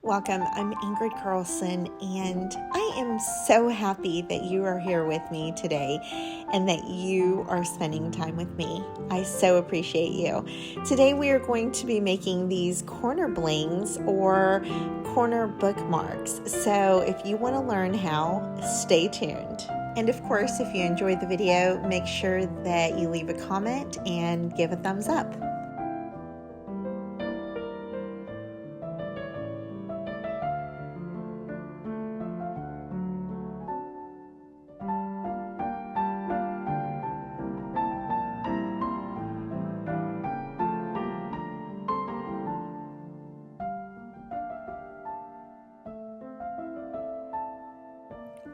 Welcome. I'm Ingrid Carlsen, and I am so happy that you are here with me today and that you are spending time with me. I so appreciate you. Today we are going to be making these corner blings or corner bookmarks. So if you want to learn how, stay tuned. And of course, if you enjoyed the video, make sure that you leave a comment and give a thumbs up.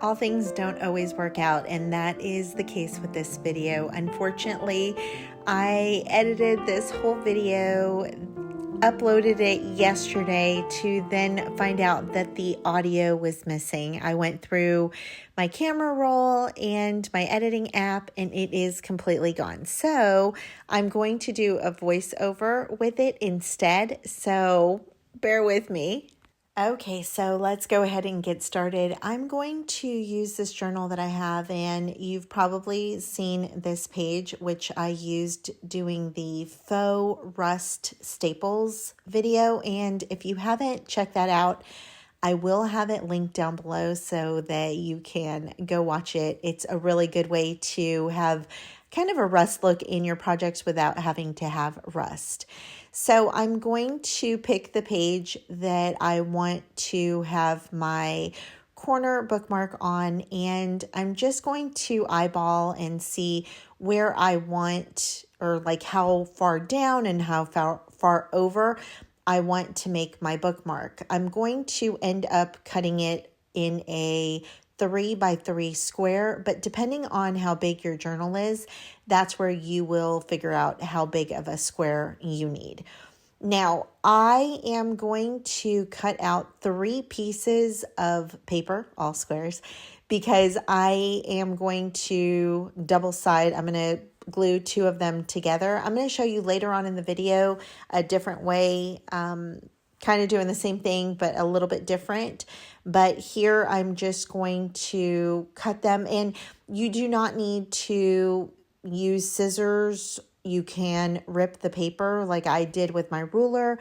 All things don't always work out, and that is the case with this video. Unfortunately, I edited this whole video, uploaded it yesterday to then find out that the audio was missing. I went through my camera roll and my editing app, and it is completely gone. So I'm going to do a voiceover with it instead, so bear with me. Okay, so let's go ahead and get started. I'm going to use this journal that I have, and you've probably seen this page, which I used doing the faux rust staples video. And if you haven't checked that out, I will have it linked down below so that you can go watch it. It's a really good way to have kind of a rust look in your projects without having to have rust. So I'm going to pick the page that I want to have my corner bookmark on, and I'm just going to eyeball and see where I want, or like how far down and how far over I want to make my bookmark. I'm going to end up cutting it in a 3x3 square, but depending on how big your journal is, that's where you will figure out how big of a square you need. Now, I am going to cut out 3 pieces of paper, all squares, because I am going to double side. I'm going to glue 2 of them together. I'm going to show you later on in the video a different way, kind of doing the same thing, but a little bit different. But here I'm just going to cut them, and you do not need to use scissors. You can rip the paper like I did with my ruler.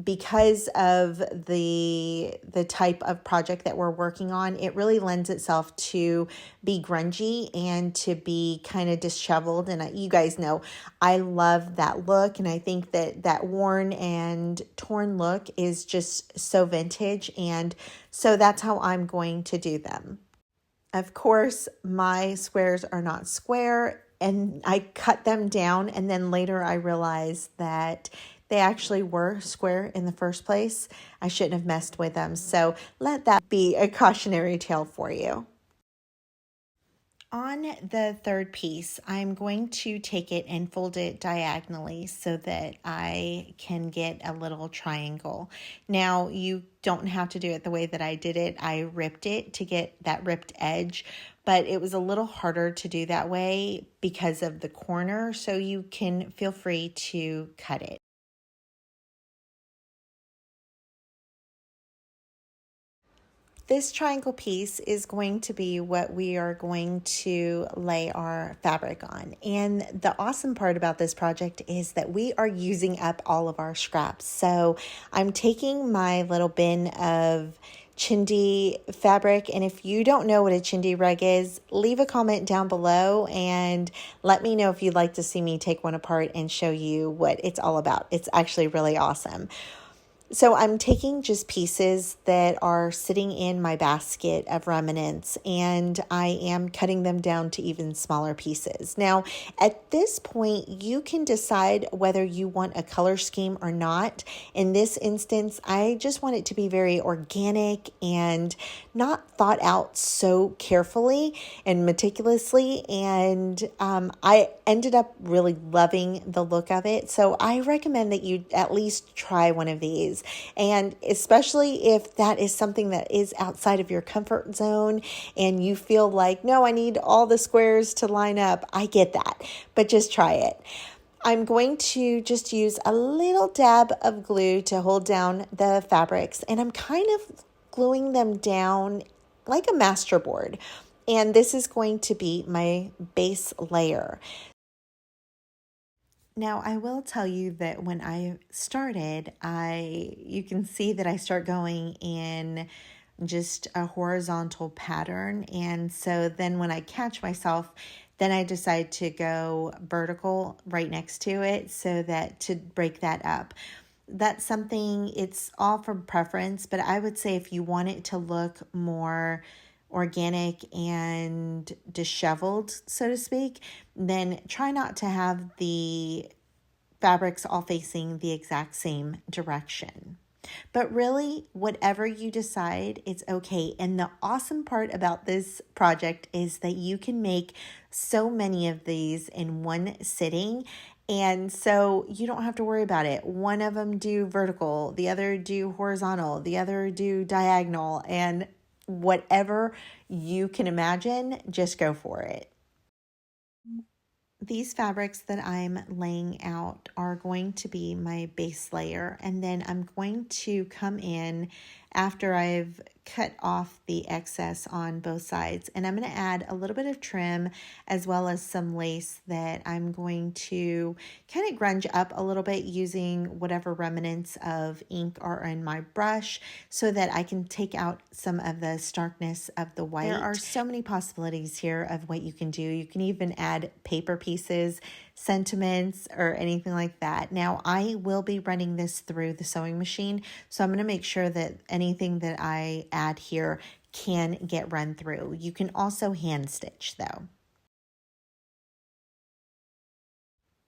Because of the type of project that we're working on, it really lends itself to be grungy and to be kind of disheveled. And you guys know I love that look, and I think that worn and torn look is just so vintage, and so that's how I'm going to do them. Of course, my squares are not square, and I cut them down, and then later I realized that they actually were square in the first place. I shouldn't have messed with them. So let that be a cautionary tale for you. On the third piece, I'm going to take it and fold it diagonally so that I can get a little triangle. Now, you don't have to do it the way that I did it. I ripped it to get that ripped edge, but it was a little harder to do that way because of the corner, so you can feel free to cut it. This triangle piece is going to be what we are going to lay our fabric on. And the awesome part about this project is that we are using up all of our scraps. So I'm taking my little bin of chindi fabric, and if you don't know what a chindi rug is, leave a comment down below and let me know if you'd like to see me take one apart and show you what it's all about. It's actually really awesome. So I'm taking just pieces that are sitting in my basket of remnants, and I am cutting them down to even smaller pieces. Now, at this point, you can decide whether you want a color scheme or not. In this instance, I just want it to be very organic and not thought out so carefully and meticulously, and I ended up really loving the look of it. So I recommend that you at least try one of these. And especially if that is something that is outside of your comfort zone and you feel like, no, I need all the squares to line up. I get that, but just try it. I'm going to just use a little dab of glue to hold down the fabrics, and I'm kind of gluing them down like a masterboard. And this is going to be my base layer. Now, I will tell you that when I started, you can see that I start going in just a horizontal pattern. And so then when I catch myself, then I decide to go vertical right next to it so that to break that up. That's something, it's all from preference, but I would say if you want it to look more organic and disheveled, so to speak, then try not to have the fabrics all facing the exact same direction. But really, whatever you decide, it's okay. And the awesome part about this project is that you can make so many of these in one sitting. And so you don't have to worry about it. One of them do vertical, the other do horizontal, the other do diagonal, and whatever you can imagine, just go for it. These fabrics that I'm laying out are going to be my base layer, and then I'm going to come in after I've cut off the excess on both sides, and I'm going to add a little bit of trim as well as some lace that I'm going to kind of grunge up a little bit using whatever remnants of ink are in my brush so that I can take out some of the starkness of the white. There are so many possibilities here of what you can do. You can even add paper pieces, sentiments, or anything like that. Now, I will be running this through the sewing machine, so I'm going to make sure that anything that I add here can get run through. You can also hand stitch though.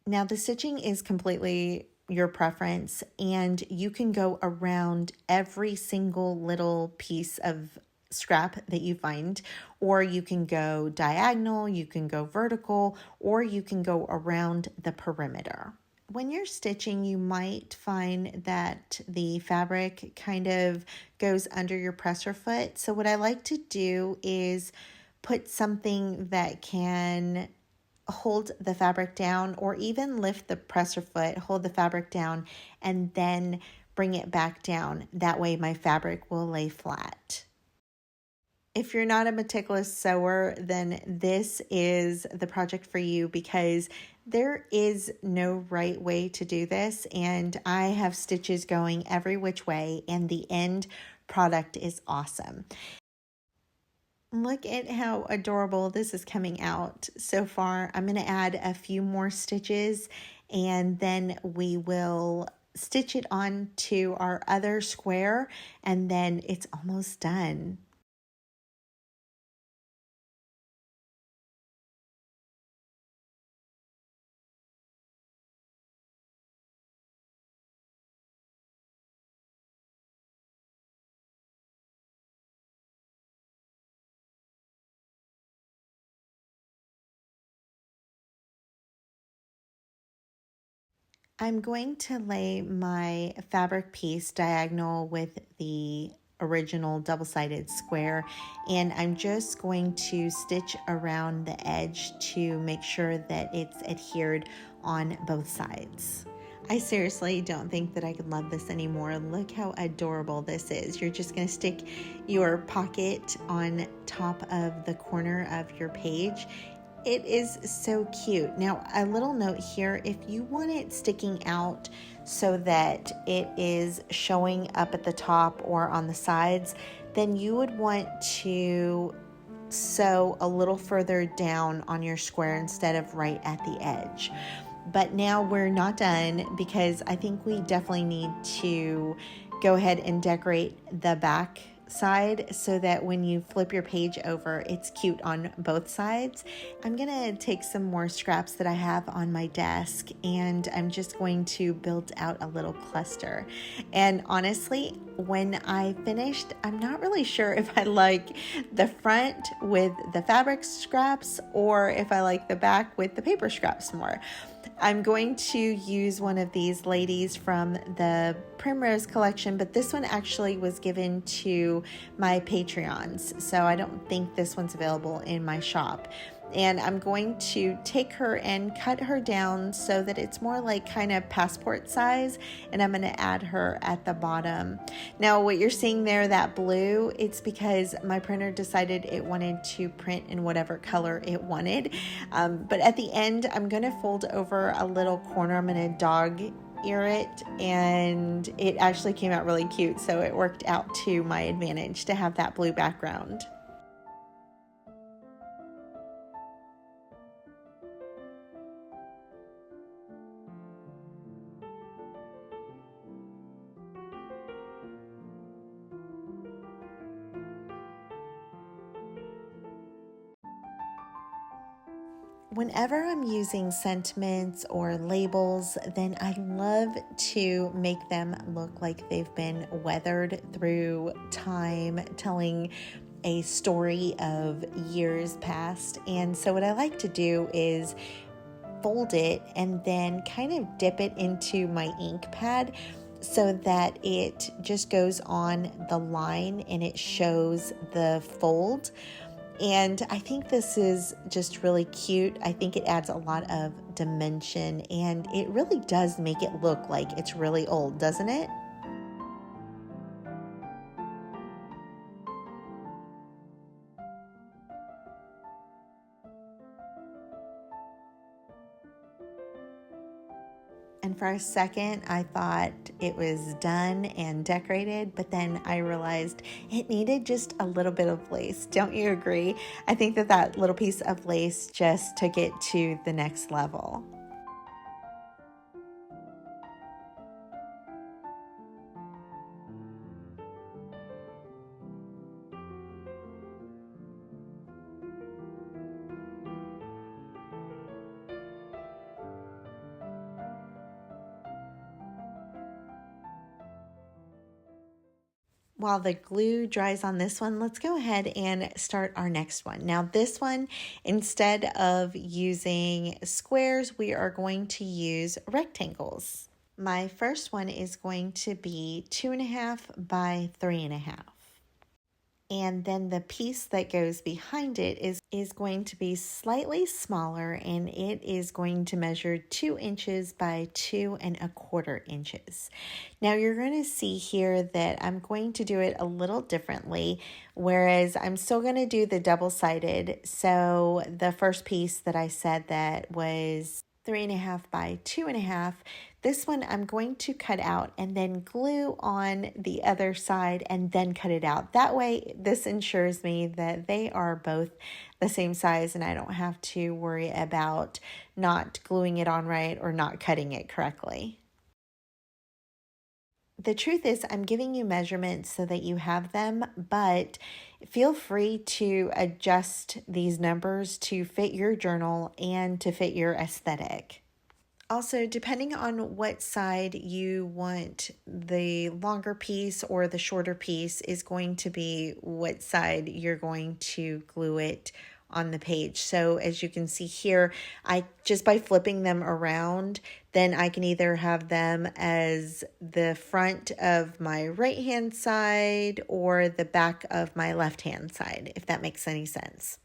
Now, the stitching is completely your preference, and you can go around every single little piece of scrap that you find, or you can go diagonal, you can go vertical, or you can go around the perimeter. When you're stitching, you might find that the fabric kind of goes under your presser foot. So what I like to do is put something that can hold the fabric down, or even lift the presser foot, hold the fabric down, and then bring it back down. That way my fabric will lay flat. If you're not a meticulous sewer, then this is the project for you, because there is no right way to do this, and I have stitches going every which way, and the end product is awesome. Look at how adorable this is coming out so far. I'm going to add a few more stitches, and then we will stitch it on to our other square, and then it's almost done. I'm going to lay my fabric piece diagonal with the original double-sided square, and I'm just going to stitch around the edge to make sure that it's adhered on both sides. I seriously don't think that I could love this anymore. Look how adorable this is. You're just going to stick your pocket on top of the corner of your page. It is so cute. Now, a little note here, if you want it sticking out so that it is showing up at the top or on the sides, then you would want to sew a little further down on your square instead of right at the edge. But now we're not done, because I think we definitely need to go ahead and decorate the back side so that when you flip your page over, it's cute on both sides. I'm gonna take some more scraps that I have on my desk, and I'm just going to build out a little cluster. And honestly, when I finished, I'm not really sure if I like the front with the fabric scraps or if I like the back with the paper scraps more. I'm going to use one of these ladies from the Primrose collection, but this one actually was given to my Patreons, so I don't think this one's available in my shop. And I'm going to take her and cut her down so that it's more like kind of passport size, and I'm going to add her at the bottom. Now what you're seeing there, that blue, it's because my printer decided it wanted to print in whatever color it wanted. But at the end, I'm going to fold over a little corner. I'm going to dog ear it, and it actually came out really cute, so it worked out to my advantage to have that blue background. Whenever I'm using sentiments or labels, then I love to make them look like they've been weathered through time, telling a story of years past. And so what I like to do is fold it and then kind of dip it into my ink pad so that it just goes on the line and it shows the fold. And I think this is just really cute. I think it adds a lot of dimension, and it really does make it look like it's really old, doesn't it? And for a second, I thought it was done and decorated, but then I realized it needed just a little bit of lace. Don't you agree? I think that that little piece of lace just took it to the next level. While the glue dries on this one, let's go ahead and start our next one. Now this one, instead of using squares, we are going to use rectangles. My first one is going to be 2.5 by 3.5. And then the piece that goes behind it is going to be slightly smaller, and it is going to measure 2 inches by 2.25 inches. Now you're going to see here that I'm going to do it a little differently, whereas I'm still going to do the double-sided. So the first piece that I said that was 3.5 by 2.5. This one I'm going to cut out and then glue on the other side and then cut it out. That way, this ensures me that they are both the same size and I don't have to worry about not gluing it on right or not cutting it correctly. The truth is, I'm giving you measurements so that you have them, but feel free to adjust these numbers to fit your journal and to fit your aesthetic. Also, depending on what side you want the longer piece or the shorter piece is going to be what side you're going to glue it on the page. So as you can see here, I just by flipping them around, then I can either have them as the front of my right hand side or the back of my left hand side, if that makes any sense.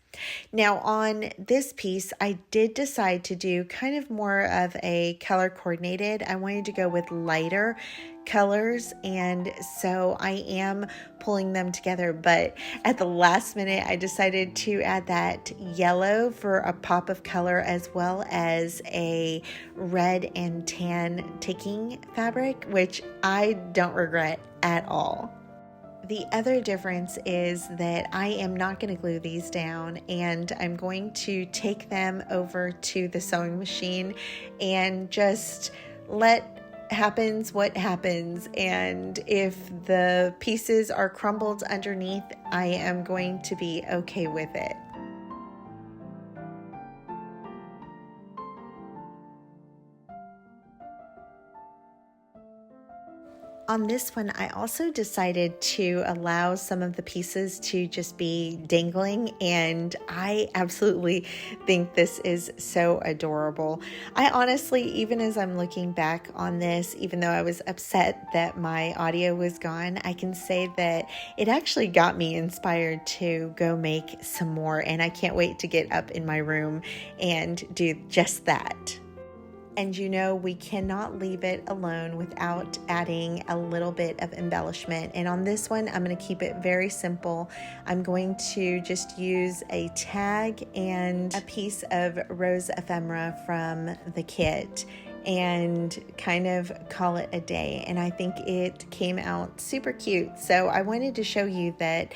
Now on this piece, I did decide to do kind of more of a color coordinated. I wanted to go with lighter colors, and so I am pulling them together, but at the last minute I decided to add that yellow for a pop of color as well as a red and tan ticking fabric, which I don't regret at all. The other difference is that I am not going to glue these down, and I'm going to take them over to the sewing machine and just let happens what happens. And if the pieces are crumbled underneath, I am going to be okay with it. On this one, I also decided to allow some of the pieces to just be dangling, and I absolutely think this is so adorable. I honestly, even as I'm looking back on this, even though I was upset that my audio was gone, I can say that it actually got me inspired to go make some more, and I can't wait to get up in my room and do just that. And you know, we cannot leave it alone without adding a little bit of embellishment. And on this one, I'm going to keep it very simple. I'm going to just use a tag and a piece of rose ephemera from the kit and kind of call it a day. And I think it came out super cute. So I wanted to show you that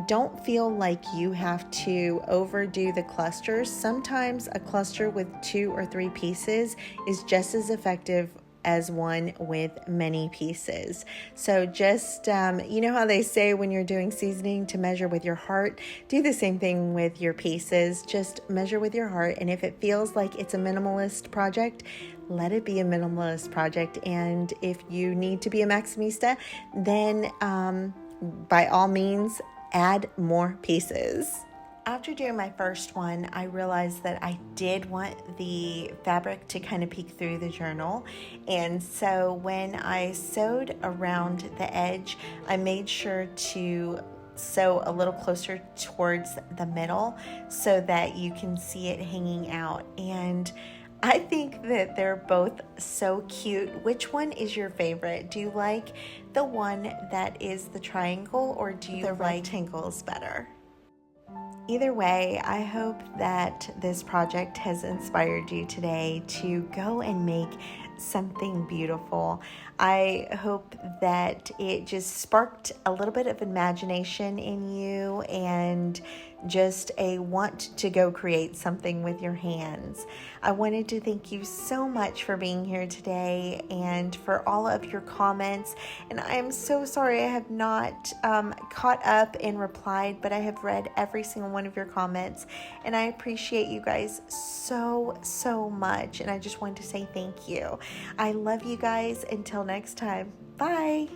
don't feel like you have to overdo the clusters. Sometimes a cluster with 2 or 3 pieces is just as effective as one with many pieces. So just, you know how they say when you're doing seasoning to measure with your heart? Do the same thing with your pieces. Just measure with your heart. And if it feels like it's a minimalist project, let it be a minimalist project. And if you need to be a maximista, then by all means, add more pieces. After doing my first one, I realized that I did want the fabric to kind of peek through the journal. And so when I sewed around the edge, I made sure to sew a little closer towards the middle so that you can see it hanging out. And I think that they're both so cute. Which one is your favorite? Do you like the one that is the triangle, or do you like rectangles better? Either way, I hope that this project has inspired you today to go and make something beautiful. I hope that it just sparked a little bit of imagination in you and just a want to go create something with your hands. I wanted to thank you so much for being here today and for all of your comments. And I am so sorry I have not caught up and replied, but I have read every single one of your comments, and I appreciate you guys so much. And I just wanted to say thank you. I love you guys. Until next time, bye.